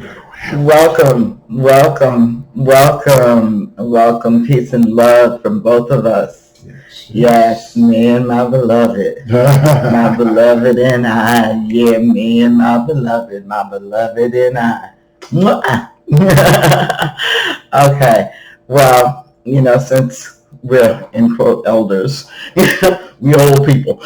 I don't have Welcome, welcome, welcome, welcome. Peace and love from both of us. yes, Yes, me and my beloved. My beloved and I. Yeah, me and my beloved and I. Mwah. Okay, well, since we're in quote elders, we old people.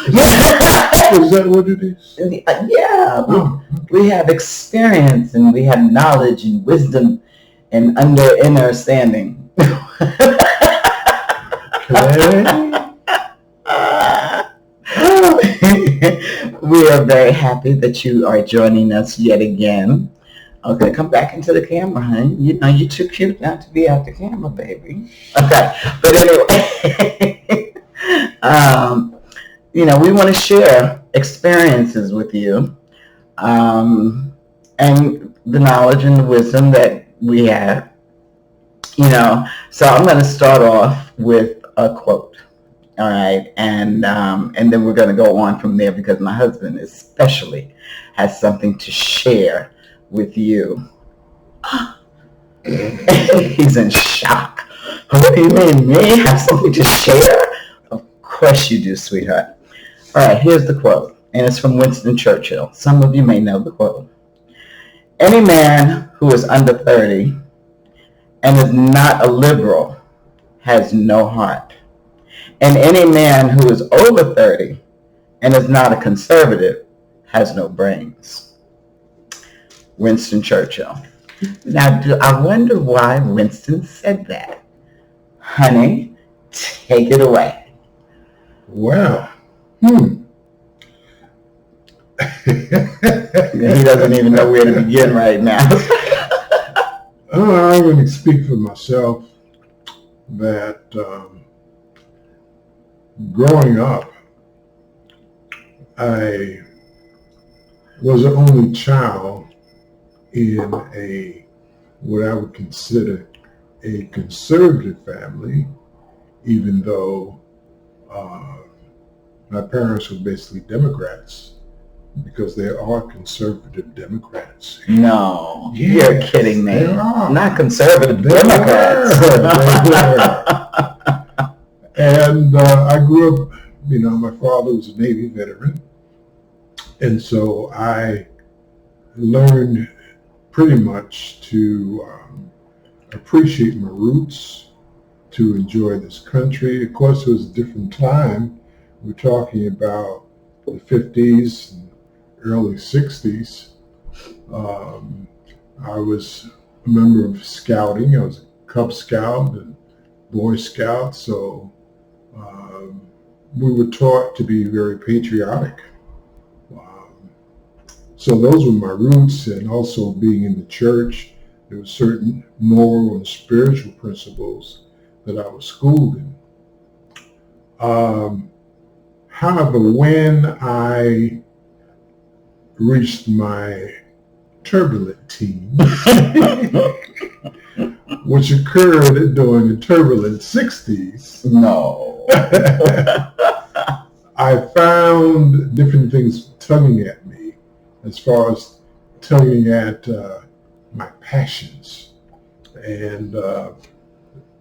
Is that what it is? Yeah, Oh, we have experience and we have knowledge and wisdom and understanding. okay. We are very happy that you are joining us yet again. Okay, come back into the camera, honey. You're too cute not to be out the camera, baby. Okay, but anyway, we want to share experiences with you, and the knowledge and the wisdom that we have. So I'm going to start off with a quote. All right, and then we're going to go on from there because my husband especially has something to share with you. He's in shock. What do you mean, me have something to share? Of course you do, sweetheart. All right, here's the quote, and it's from Winston Churchill. Some of you may know the quote. Any man who is under 30 and is not a liberal has no heart. And any man who is over 30 and is not a conservative has no brains. Winston Churchill. Now, I wonder why Winston said that? Honey, take it away. Wow. He doesn't even know where to begin right now. I'm going to speak for myself that growing up, I was the only child in what I would consider a conservative family, even though my parents were basically Democrats, because they are conservative Democrats. No, Yes, you're kidding me. they are. Not conservative They Democrats. were. And I grew up, my father was a Navy veteran. And so I learned pretty much to appreciate my roots, to enjoy this country. Of course, it was a different time. We're talking about the 50s and early 60s. I was a member of scouting. I was a Cub Scout and Boy Scout. So we were taught to be very patriotic. So those were my roots, and also being in the church, there were certain moral and spiritual principles that I was schooled in. However, when I reached my turbulent teens, which occurred during the turbulent 60s, No. I found different things tugging at me as far as tugging at my passions. And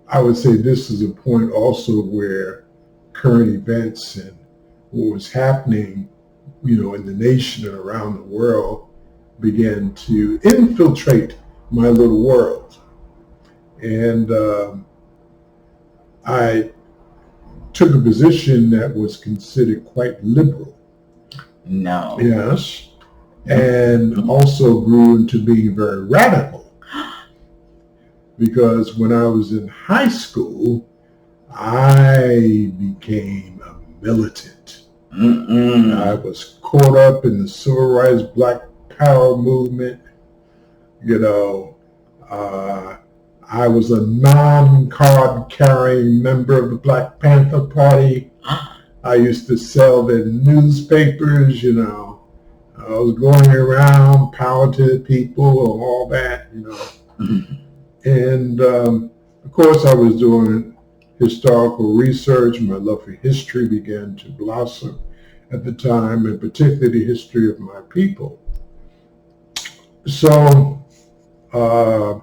I would say this is a point also where current events and what was happening, in the nation and around the world began to infiltrate my little world. And I took a position that was considered quite liberal. No. Yes. And also grew into being very radical. Because when I was in high school, I became a militant. I was caught up in the civil rights Black Power movement. I was a non-card carrying member of the Black Panther Party. I used to sell their newspapers, I was going around, power to the people, and all that, And of course, I was doing historical research. My love for history began to blossom at the time, and particularly the history of my people. So uh,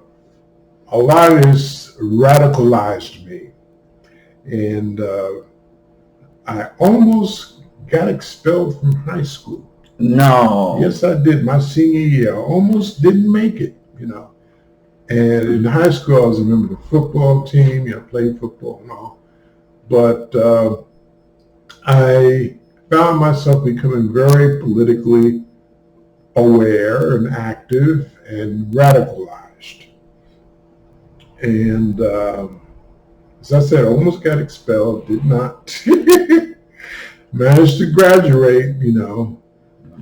a lot of this radicalized me, and I almost got expelled from high school. No. Yes, I did. My senior year, I almost didn't make it, And in high school, I was a member of the football team, played football and all. But I found myself becoming very politically aware and active and radicalized. And as I said, I almost got expelled, did not manage to graduate,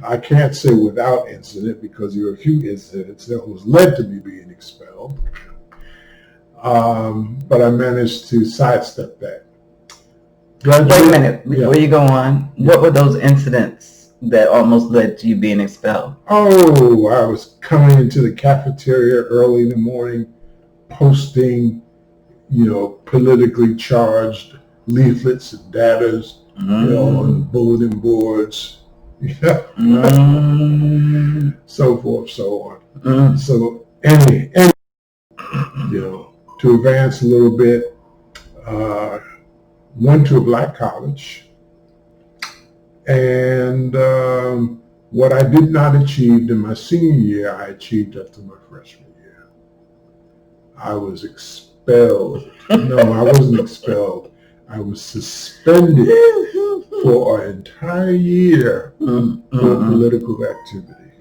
I can't say without incident because there were a few incidents that was led to me being expelled. But I managed to sidestep that. Wait a minute, before you go on, what were those incidents that almost led to you being expelled? Oh, I was coming into the cafeteria early in the morning, posting, politically charged leaflets and datas, on the bulletin boards, so forth, so on. So to advance a little bit, went to a black college, and what I did not achieve in my senior year, I achieved after my freshman year. I was expelled. No, I wasn't expelled. I was suspended for an entire year for political activity,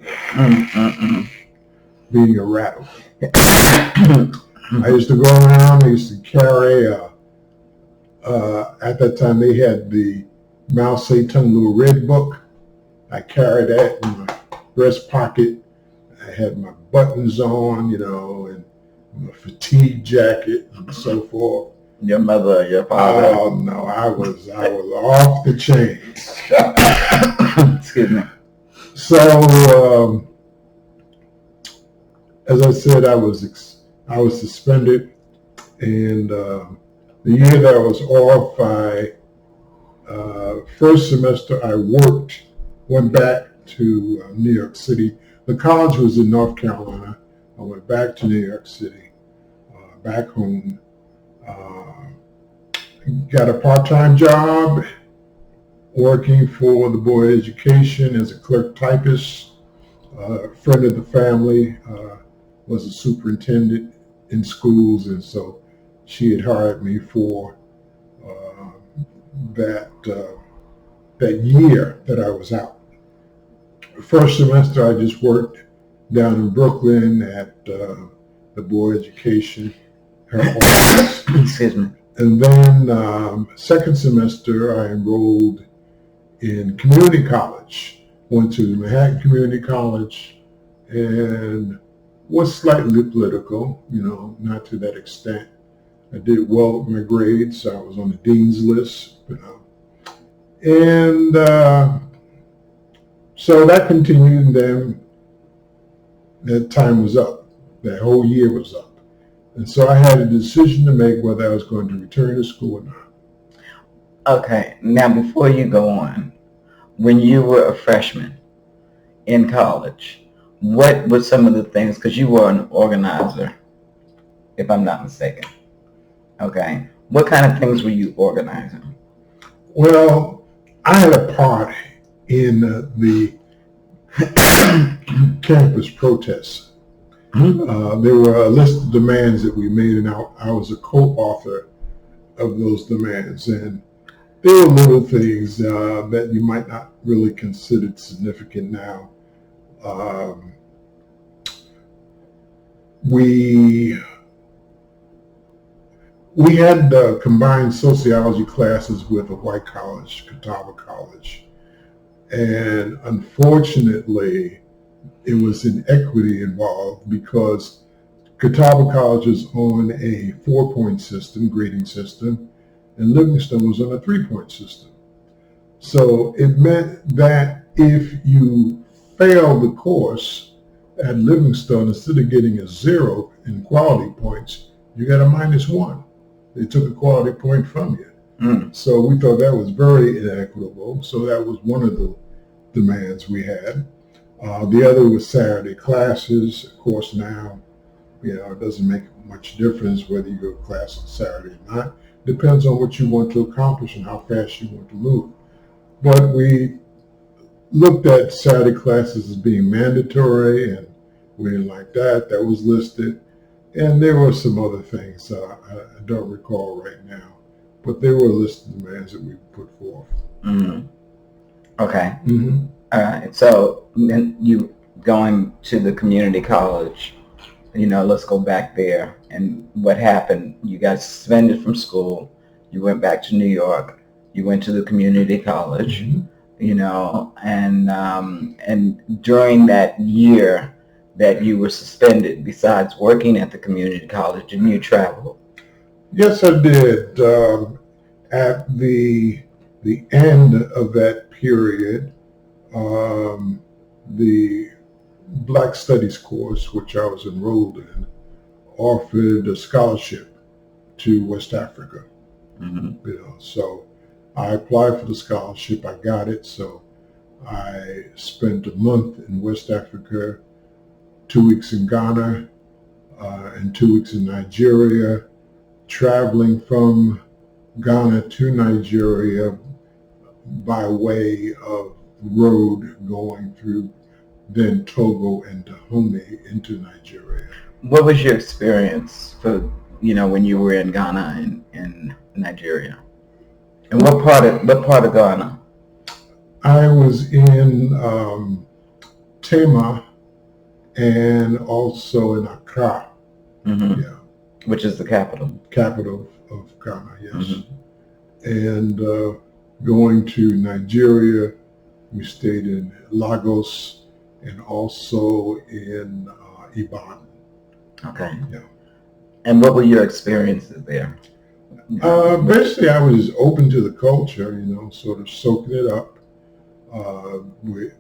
being a radical. I used to go around, I used to carry at that time they had the Mao Zedong little red book. I carried that in my breast pocket. I had my buttons on, and my fatigue jacket and so forth. Your mother, your father? Oh no, I was off the chain. Excuse me. So, as I said, I was suspended, and the year that I was off, first semester I went back to New York City. The college was in North Carolina. I went back to New York City, back home. Got a part-time job working for the Board of Education as a clerk typist. A friend of the family was a superintendent in schools, and so she had hired me for that year that I was out. First semester, I just worked down in Brooklyn at the Board of Education, her office. Excuse me. And then second semester, I enrolled in community college. Went to Manhattan Community College and was slightly political, not to that extent. I did well with my grades. I was on the dean's list, and so that continued. And then that time was up. That whole year was up. And so I had a decision to make whether I was going to return to school or not. Okay, now before you go on, when you were a freshman in college, what were some of the things, because you were an organizer, if I'm not mistaken, okay, what kind of things were you organizing? Well, I had a part in the campus protests. There were a list of demands that we made, and I was a co-author of those demands. And there were little things that you might not really consider significant now. We had combined sociology classes with a white college, Catawba College. And unfortunately, it was inequity involved because Catawba College was on a 4-point system, grading system, and Livingston was on a 3-point system. So it meant that if you failed the course at Livingston, instead of getting a 0 in quality points, you got a -1. They took a quality point from you. So we thought that was very inequitable. So that was one of the demands we had. The other was Saturday classes. Of course, now It doesn't make much difference whether you go to class on Saturday or not. Depends on what you want to accomplish and how fast you want to move. But we looked at Saturday classes as being mandatory, and we didn't like that. That was listed. And there were some other things I don't recall right now, but they were listed demands that we put forth. Mm-hmm. Okay. Mm-hmm. All right. So then you going to the community college, let's go back there. And what happened? You got suspended from school. You went back to New York. You went to the community college, and during that year that you were suspended, besides working at the community college, didn't you travel? Yes, I did. At the end of that period, the Black Studies course, which I was enrolled in, offered a scholarship to West Africa. Mm-hmm. So I applied for the scholarship. I got it. So I spent a month in West Africa, 2 weeks in Ghana, and 2 weeks in Nigeria, traveling from Ghana to Nigeria by way of road going through then Togo and Dahomey into Nigeria. What was your experience for, when you were in Ghana and Nigeria? And what part of Ghana? I was in Tema and also in Accra. Mm-hmm. Yeah. Which is the capital? Capital of Ghana, yes. Mm-hmm. And going to Nigeria, we stayed in Lagos and also in Ibadan. Okay. Yeah. And what were your experiences there? Basically, I was open to the culture, sort of soaking it up.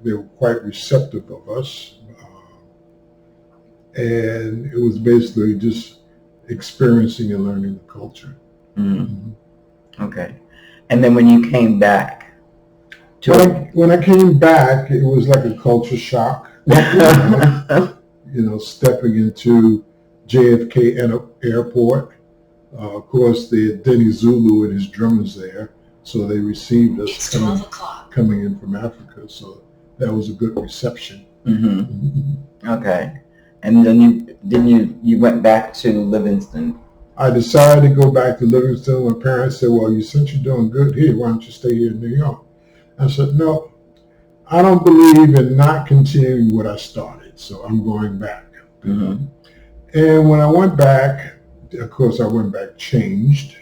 They were quite receptive of us. And it was basically just experiencing and learning the culture. Mm-hmm. Mm-hmm. Okay. And then when you came back? When I came back, it was like a culture shock. Stepping into JFK Airport. Of course, they had Denny Zulu and his drummers there, so they received us coming in from Africa. So that was a good reception. Mm-hmm. Mm-hmm. Okay. And then you went back to Livingston. I decided to go back to Livingston. My parents said, well, since you're doing good here, why don't you stay here in New York? I said, no, I don't believe in not continuing what I started, so I'm going back. Mm-hmm. And when I went back, of course, I went back changed.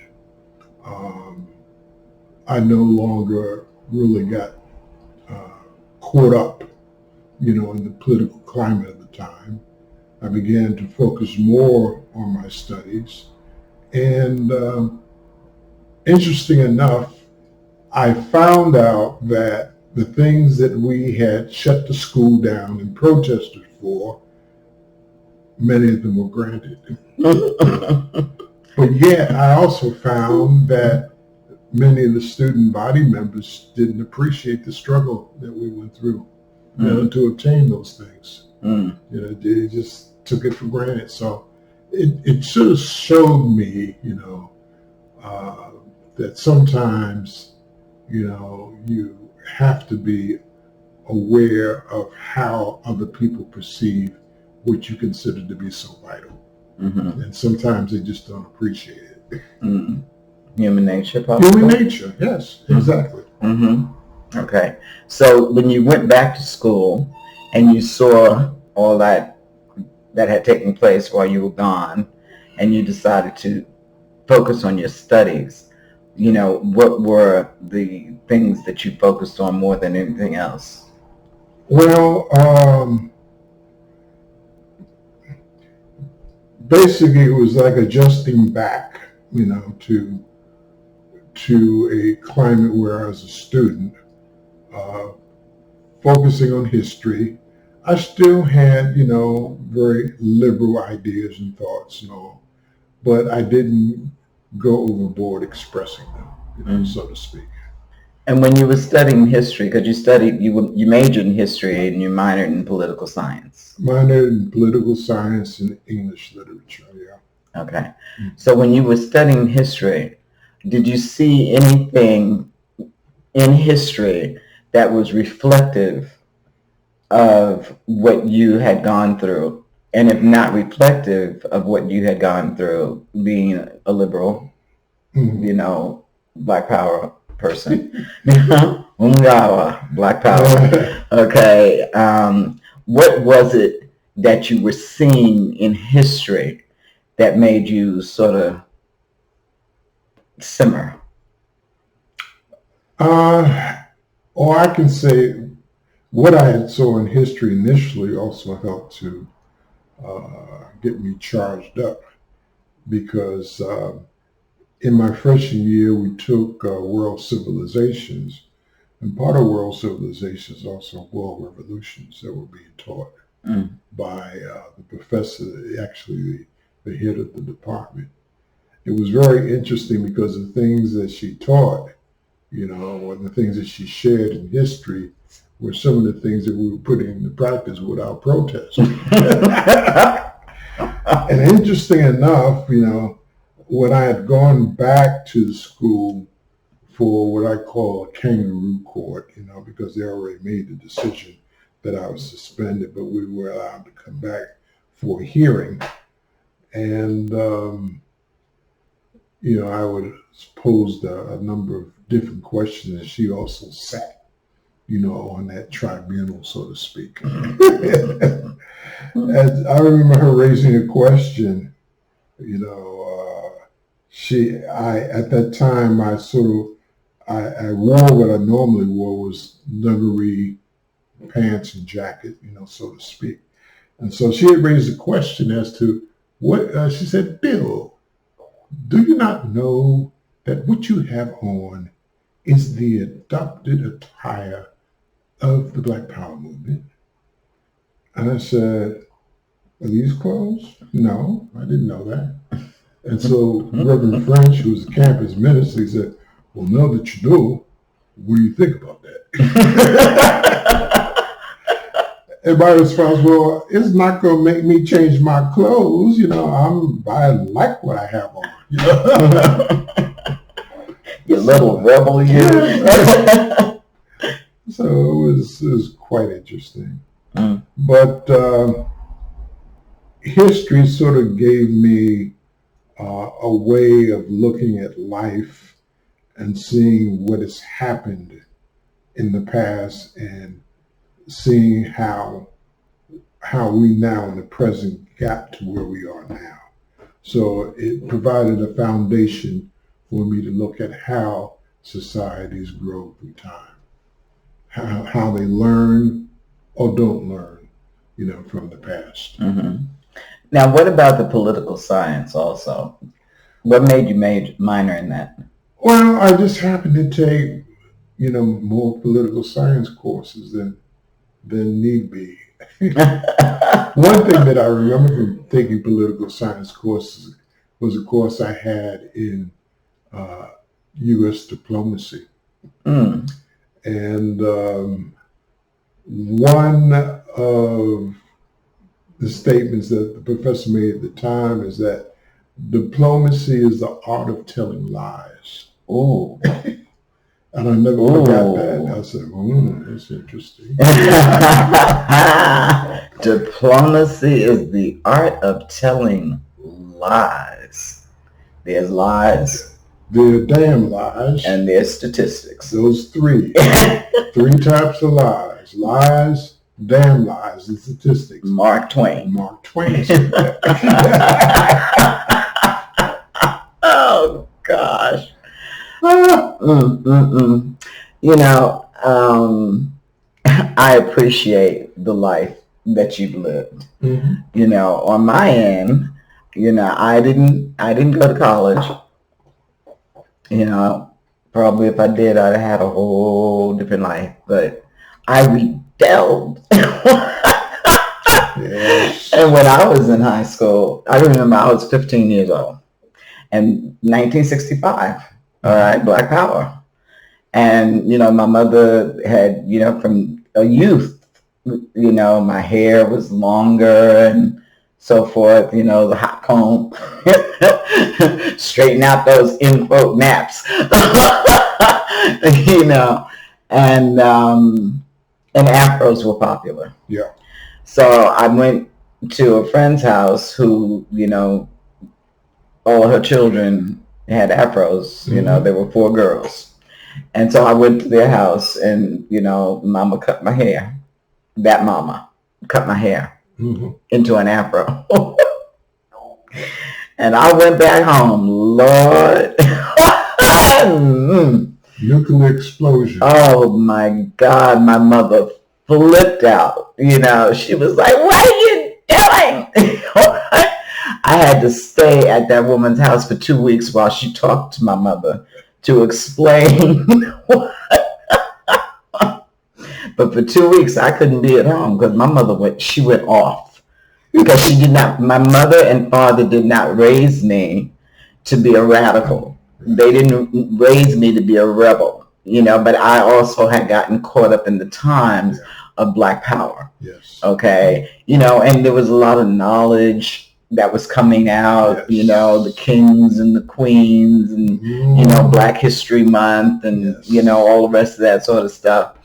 I no longer really got caught up, in the political climate of the time. I began to focus more on my studies. And interesting enough, I found out that the things that we had shut the school down and protested for, many of them were granted. But yet, I also found that many of the student body members didn't appreciate the struggle that we went through to obtain those things. They just took it for granted. So it sort of showed me, that sometimes, you have to be aware of how other people perceive what you consider to be so vital. Mm-hmm. And sometimes they just don't appreciate it. Mm-hmm. Human nature, probably. Human nature, yes, exactly. Mm-hmm. Okay. So when you went back to school and you saw all that had taken place while you were gone, and you decided to focus on your studies, what were the things that you focused on more than anything else? Well, basically it was like adjusting back, to a climate where I was a student, focusing on history. I still had, very liberal ideas and thoughts and all, but I didn't go overboard expressing them, so to speak. And when you were studying history, because you majored in history and you minored in political science. Minored in political science and English literature, yeah. Okay. So when you were studying history, did you see anything in history that was reflective of what you had gone through? And if not reflective of what you had gone through, being a liberal, Black Power person, Black Power. Okay. What was it that you were seeing in history that made you sort of simmer? Or I can say what I had saw in history initially also helped to get me charged up, because in my freshman year we took world civilizations, and part of world civilizations also world revolutions that were being taught by the professor, actually the head of the department. It was very interesting because the things that she taught, or the things that she shared in history were some of the things that we were putting into practice without protest. And interesting enough, when I had gone back to the school for what I call a kangaroo court, because they already made the decision that I was suspended, but we were allowed to come back for a hearing. And, I was posed a number of different questions, and she also sat, on that tribunal, so to speak. And I remember her raising a question, at that time, I wore what I normally wore, was dungaree pants and jacket, so to speak. And so she had raised a question as to what, she said, Bill, do you not know that what you have on is the adopted attire of the Black Power movement? And I said, are these clothes? No, I didn't know that. And so Reverend French, who was the campus minister, he said, well, now that you know, what do you think about that? And my response, well, it's not going to make me change my clothes. I like what I have on. You little rebel, you. So it was quite interesting. But history sort of gave me a way of looking at life and seeing what has happened in the past and seeing how we now in the present got to where we are now. So it provided a foundation for me to look at how societies grow through time, how they learn or don't learn, from the past. Mm-hmm. Now, what about the political science also? What made you minor in that? Well, I just happened to take, more political science courses than need be. One thing that I remember from taking political science courses was a course I had in U.S. diplomacy. And one of the statements that the professor made at the time is that diplomacy is the art of telling lies. Oh. And I never forgot that. I said, that's interesting. Diplomacy is the art of telling lies. There's lies. There are damn lies. And there's statistics. Those three. Three types of lies. Lies, damn lies, and statistics. Mark Twain. Mark Twain. Oh, gosh. I appreciate the life that you've lived. Mm-hmm. On my end, I didn't go to college. Probably if I did, I'd have had a whole different life. But I rebelled. Yes. And when I was in high school, I remember I was 15 years old. And 1965, all right, Black Power. And, my mother had, from a youth, my hair was longer and so forth, the hot comb, straighten out those in quote naps, and afros were popular. Yeah. So I went to a friend's house who, all her children had afros. There were 4 girls. And so I went to their house and, mama cut my hair. That mama cut my hair into an afro. And I went back home, Lord. Nuclear explosion. Oh my God, my mother flipped out. She was like, what are you doing? I had to stay at that woman's house for 2 weeks while she talked to my mother to explain But for 2 weeks, I couldn't be at home because my mother went off. Because my mother and father did not raise me to be a radical. They didn't raise me to be a rebel, but I also had gotten caught up in the times of Black Power. Yes. Okay. And there was a lot of knowledge that was coming out, the kings and the queens and, Black History Month and, all the rest of that sort of stuff.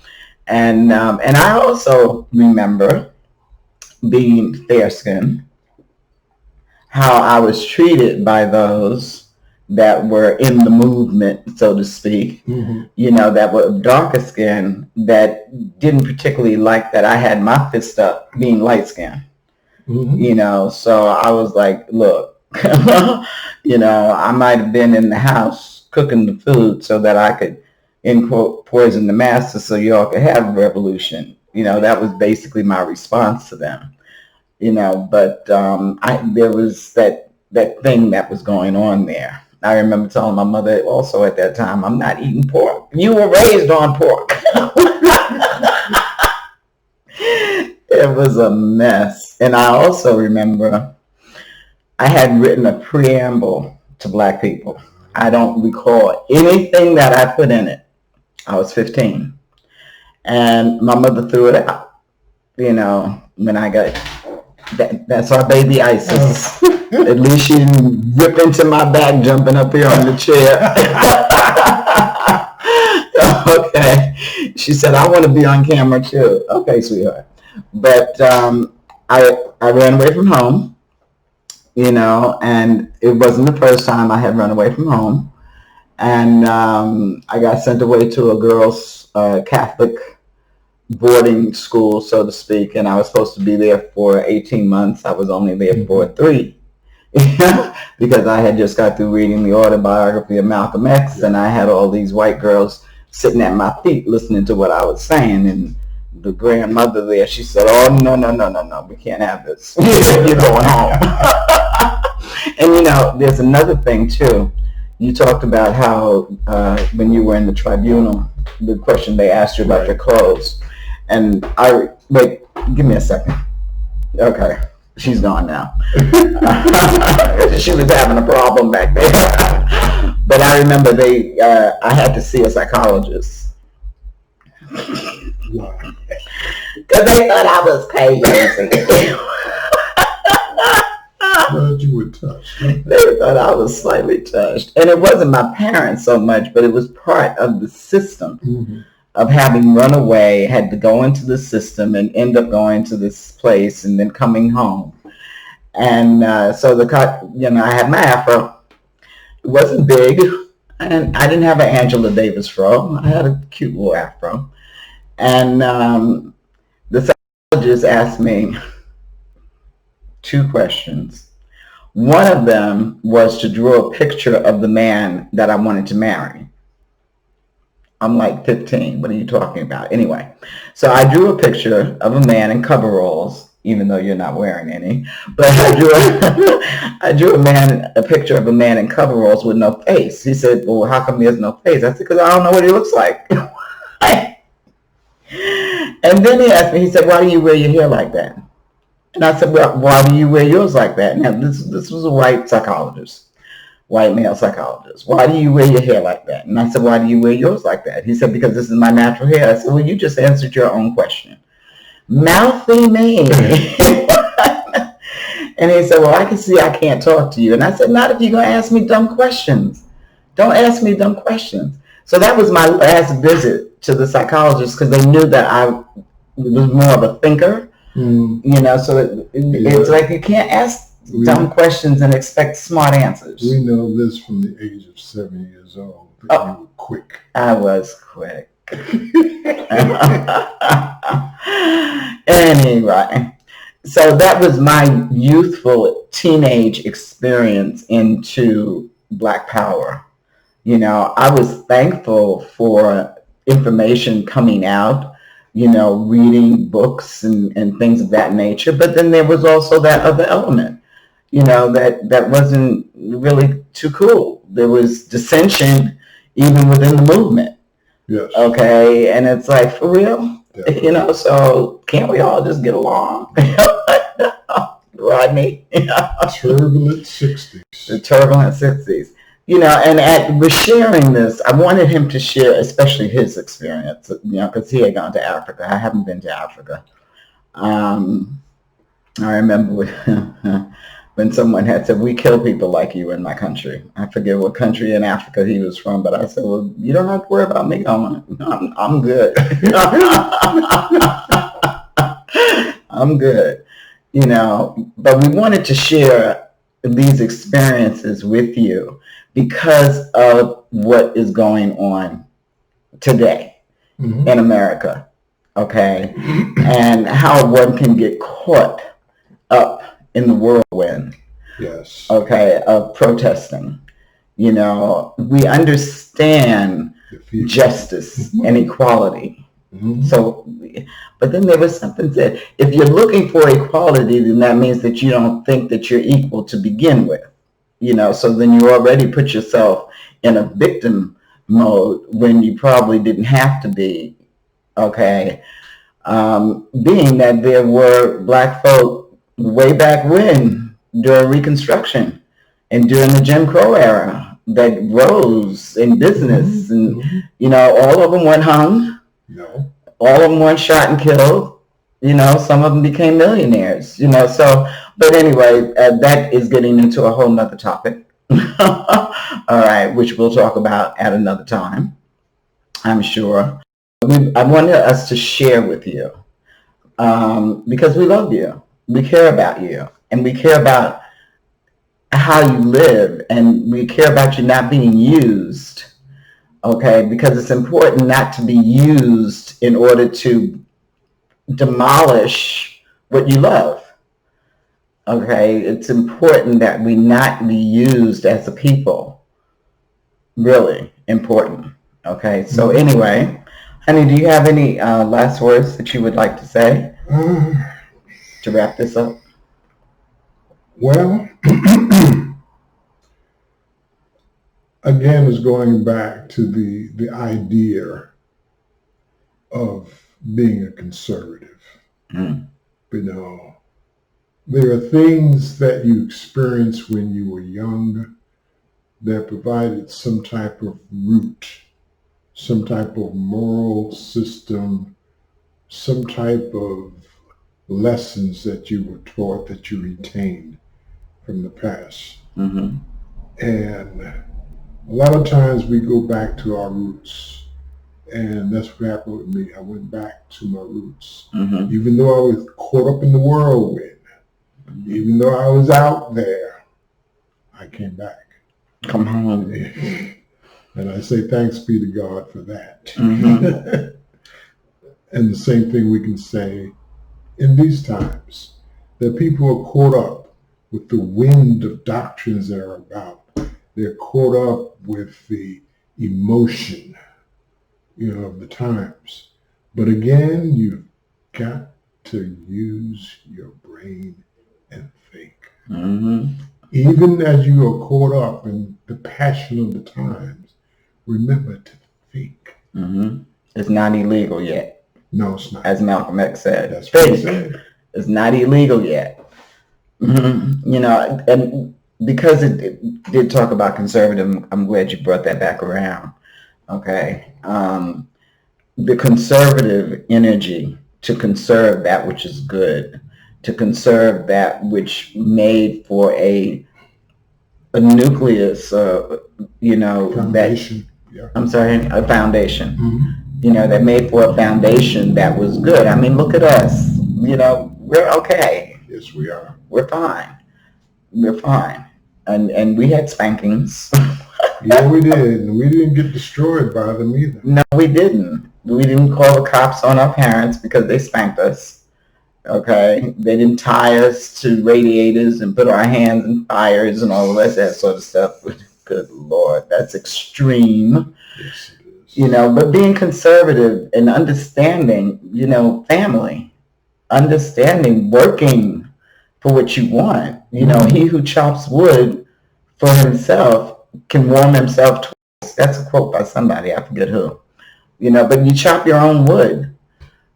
And I also remember being fair-skinned, how I was treated by those that were in the movement, so to speak, that were darker skin, that didn't particularly like that I had my fist up being light-skinned. So I was like, look, I might have been in the house cooking the food so that I could, in quote, poison the master so y'all could have a revolution. That was basically my response to them. But there was that thing that was going on there. I remember telling my mother also at that time, I'm not eating pork. You were raised on pork. It was a mess. And I also remember I had written a preamble to Black people. I don't recall anything that I put in it. I was 15. And my mother threw it out, when I got, that's our baby Isis. At least she didn't rip into my back jumping up here on the chair. Okay. She said, I want to be on camera too. Okay, sweetheart. But I ran away from home, and it wasn't the first time I had run away from home. And I got sent away to a girls' Catholic boarding school, so to speak, and I was supposed to be there for 18 months. I was only there for 3 because I had just got through reading the autobiography of Malcolm X, and I had all these white girls sitting at my feet listening to what I was saying. And the grandmother there, she said, oh, no, we can't have this. You're going home. And, there's another thing, too. You talked about how when you were in the tribunal, the question they asked you about your clothes. And wait, give me a second. Okay, she's gone now. She was having a problem back there. But I remember I had to see a psychologist. Because they thought I was crazy. Well, you were touched. They thought I was slightly touched. And it wasn't my parents so much, but it was part of the system of having run away, had to go into the system and end up going to this place and then coming home. And so I had my afro. It wasn't big. And I didn't have an Angela Davis fro. I had a cute little afro. And the psychologist asked me 2 questions. One of them was to draw a picture of the man that I wanted to marry. I'm like 15. What are you talking about? Anyway, so I drew a picture of a man in coveralls, even though you're not wearing any. But I drew a picture of a man in coveralls with no face. He said, well, how come he has no face? I said, because I don't know what he looks like. And then he asked me, he said, why do you wear your hair like that? And I said, well, why do you wear yours like that? Now, this was a white psychologist. white male psychologist. Why do you wear your hair like that? And I said, why do you wear yours like that? He said, because this is my natural hair. I said, well, you just answered your own question. Mouthy me. And he said, well, I can see I can't talk to you. And I said, not if you're going to ask me dumb questions. Don't ask me dumb questions. So that was my last visit to the psychologist, because they knew that I was more of a thinker. So it's like you can't ask dumb questions and expect smart answers. We know this from the age of 7 years old. You were quick. I was quick. Anyway, so that was my youthful teenage experience into Black Power. I was thankful for information coming out, reading books and things of that nature. But then there was also that other element, that wasn't really too cool. There was dissension even within the movement. Yes. Okay. And it's like, for real? Yeah. So can't we all just get along? Rodney. Turbulent 60s. The turbulent 60s. And with sharing this, I wanted him to share, especially his experience, because he had gone to Africa. I haven't been to Africa. I remember when someone had said, we kill people like you in my country. I forget what country in Africa he was from, but I said, well, you don't have to worry about me. I'm good. I'm good. But we wanted to share these experiences with you because of what is going on today in America, okay? And how one can get caught up in the whirlwind, yes, okay, of protesting. We understand justice and equality. So, but then there was something said, if you're looking for equality, then that means that you don't think that you're equal to begin with. So then you already put yourself in a victim mode when you probably didn't have to be, okay? Being that there were Black folk way back when, during Reconstruction and during the Jim Crow era, that rose in business, and all of them went hung. No. All of them weren't shot and killed. Some of them became millionaires. So, but anyway, that is getting into a whole nother topic. All right, which we'll talk about at another time, I'm sure. I wanted us to share with you because we love you. We care about you, and we care about how you live, and we care about you not being used, okay? Because it's important not to be used in order to demolish what you love, okay? It's important that we not be used as a people. Really important, okay? So anyway, honey, do you have any last words that you would like to say? To wrap this up? Well, again, is going back to the idea of being a conservative. There are things that you experienced when you were young that provided some type of root, some type of moral system, some type of lessons that you were taught, that you retained from the past. And a lot of times we go back to our roots, and that's what happened with me. I went back to my roots. Even though I was caught up in the whirlwind, even though I was out there, I came back. Come home. And I say thanks be to God for that. And the same thing we can say in these times, that people are caught up with the wind of doctrines that are about. They're caught up with the emotion, of the times. But again, you've got to use your brain and think. Even as you are caught up in the passion of the times, remember to think. It's not illegal yet. No, it's not. As Malcolm X said. That's what he said. It's not illegal yet. And because it did talk about conservative, I'm glad you brought that back around. Okay. The conservative energy to conserve that which is good, to conserve that which made for a nucleus, Foundation. I'm sorry, a foundation, Mm-hmm. that made for a foundation that was good. I mean, look at us, we're okay. Yes, we are. We're fine. We're fine. And we had spankings. Yeah, we did. And we didn't get destroyed by them either. No, we didn't. We didn't call the cops on our parents because they spanked us. Okay? They didn't tie us to radiators and put our hands in fires and all the rest of that sort of stuff. Good Lord, that's extreme. Yes, it is. But being conservative and understanding, family, understanding, working for what you want. He who chops wood for himself can warm himself twice. That's a quote by somebody, I forget who. But you chop your own wood,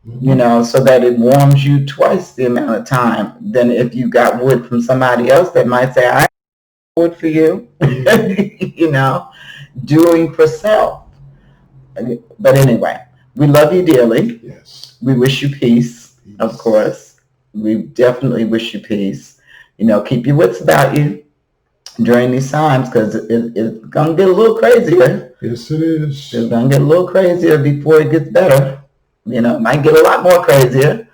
so that it warms you twice the amount of time than if you got wood from somebody else that might say, I have wood for you. Doing for self. But anyway, we love you dearly. Yes. We wish you peace, of course. We definitely wish you peace. Keep your wits about you during these times, because it's going to get a little crazier. Yes, it is. It's going to get a little crazier before it gets better. It might get a lot more crazier.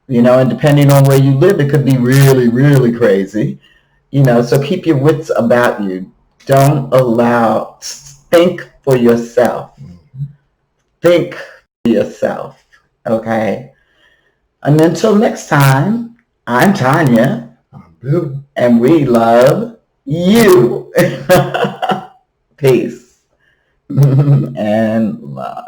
And depending on where you live, it could be really, really crazy. So keep your wits about you. Don't think for yourself. Mm-hmm. Think for yourself. Okay? And until next time, I'm Tonya. I'm Bill. And we love you. Peace and love.